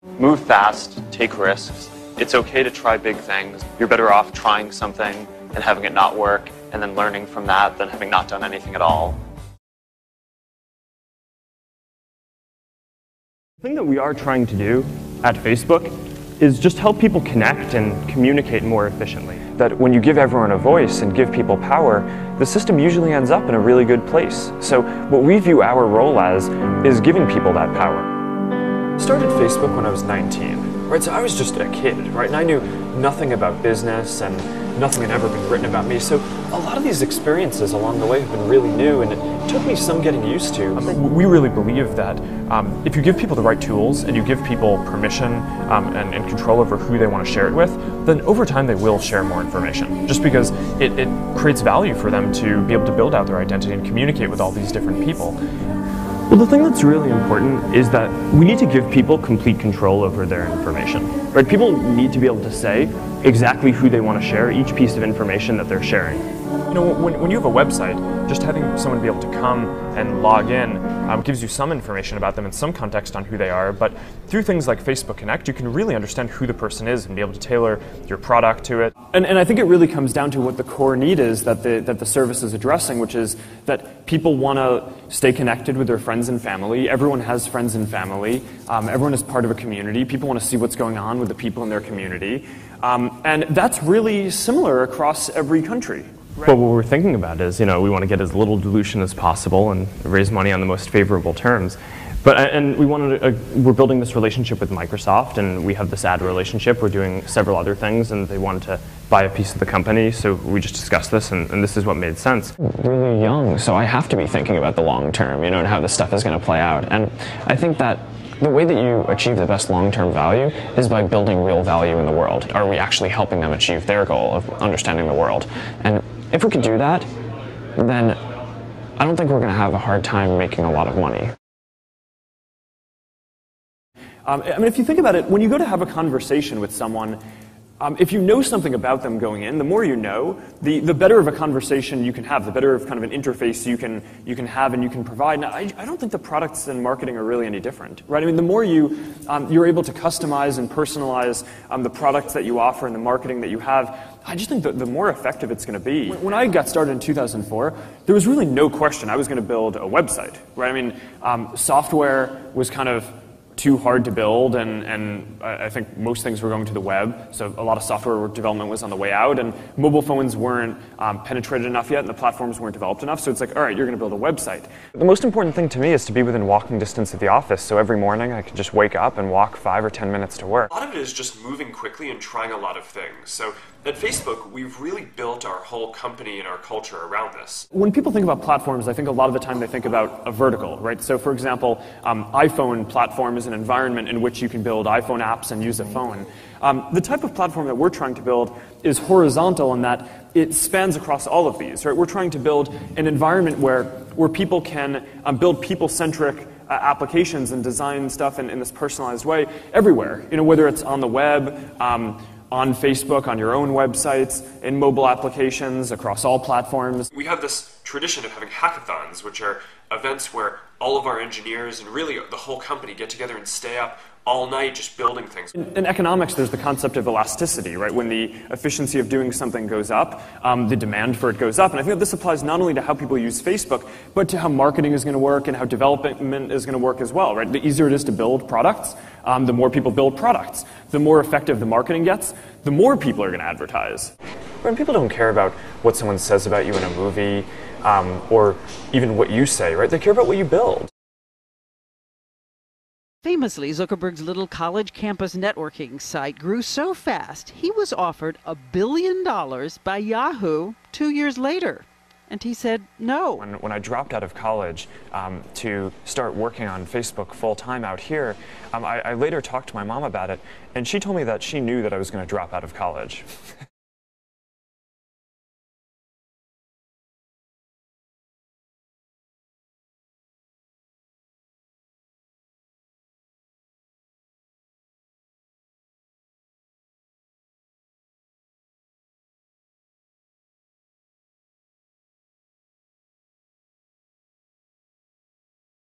Move fast, take risks. It's okay to try big things. You're better off trying something and having it not work and then learning from that than having not done anything at all. The thing that we are trying to do at Facebook is just help people connect and communicate more efficiently. That when you give everyone a voice and give people power, the system usually ends up in a really good place. So what we view our role as is giving people that power. I started Facebook when I was 19, right? So I was just a kid, right? And I knew nothing about business and nothing had ever been written about me. So a lot of these experiences along the way have been really new, and it took me some getting used to. We really believe that if you give people the right tools and you give people permission and control over who they want to share it with, then over time they will share more information. Just because it creates value for them to be able to build out their identity and communicate with all these different people. Well, the thing that's really important is that we need to give people complete control over their information. Right? People need to be able to say exactly who they want to share each piece of information that they're sharing. You know, when you have a website, just having someone be able to come and log in gives you some information about them and some context on who they are, but through things like Facebook Connect, you can really understand who the person is and be able to tailor your product to it. And I think it really comes down to what the core need is that the service is addressing, which is that people want to stay connected with their friends and family. Everyone has friends and family. Everyone is part of a community. People want to see what's going on with the people in their community. And that's really similar across every country. Right. But what we're thinking about is, we want to get as little dilution as possible and raise money on the most favorable terms. And we're building this relationship with Microsoft, and we have this ad relationship. We're doing several other things, and they wanted to buy a piece of the company, so we just discussed this, and this is what made sense. Really young, so I have to be thinking about the long term, and how this stuff is going to play out. And I think that the way that you achieve the best long-term value is by building real value in the world. Are we actually helping them achieve their goal of understanding the world? And if we could do that, then I don't think we're going to have a hard time making a lot of money. If you think about it, when you go to have a conversation with someone, if you know something about them going in, the more you know, the better of a conversation you can have, the better of kind of an interface you can have and you can provide. Now, I don't think the products and marketing are really any different, right? The more you're able to customize and personalize the products that you offer and the marketing that you have, I just think that the more effective it's going to be. When I got started in 2004, there was really no question I was going to build a website, right? Software was kind of too hard to build, and I think most things were going to the web, so a lot of software development was on the way out, and mobile phones weren't penetrated enough yet, and the platforms weren't developed enough, so it's like, all right, you're going to build a website. The most important thing to me is to be within walking distance of the office, so every morning I can just wake up and walk 5 or 10 minutes to work. A lot of it is just moving quickly and trying a lot of things. So at Facebook, we've really built our whole company and our culture around this. When people think about platforms, I think a lot of the time they think about a vertical, right? So for example, iPhone platform is an environment in which you can build iPhone apps and use a phone. The type of platform that we're trying to build is horizontal in that it spans across all of these, right? We're trying to build an environment where people can build people-centric applications and design stuff in this personalized way everywhere. Whether it's on the web, on Facebook, on your own websites, in mobile applications, across all platforms. We have this tradition of having hackathons, which are events where all of our engineers and really the whole company get together and stay up all night just building things. In economics, there's the concept of elasticity, right? When the efficiency of doing something goes up, the demand for it goes up. And I think that this applies not only to how people use Facebook, but to how marketing is going to work and how development is going to work as well, right? The easier it is to build products, the more people build products. The more effective the marketing gets, the more people are going to advertise. When people don't care about what someone says about you in a movie, or even what you say, right? They care about what you build. Famously, Zuckerberg's little college campus networking site grew so fast, he was offered $1 billion by Yahoo 2 years later. And he said no. When I dropped out of college to start working on Facebook full-time out here, I later talked to my mom about it, and she told me that she knew that I was going to drop out of college.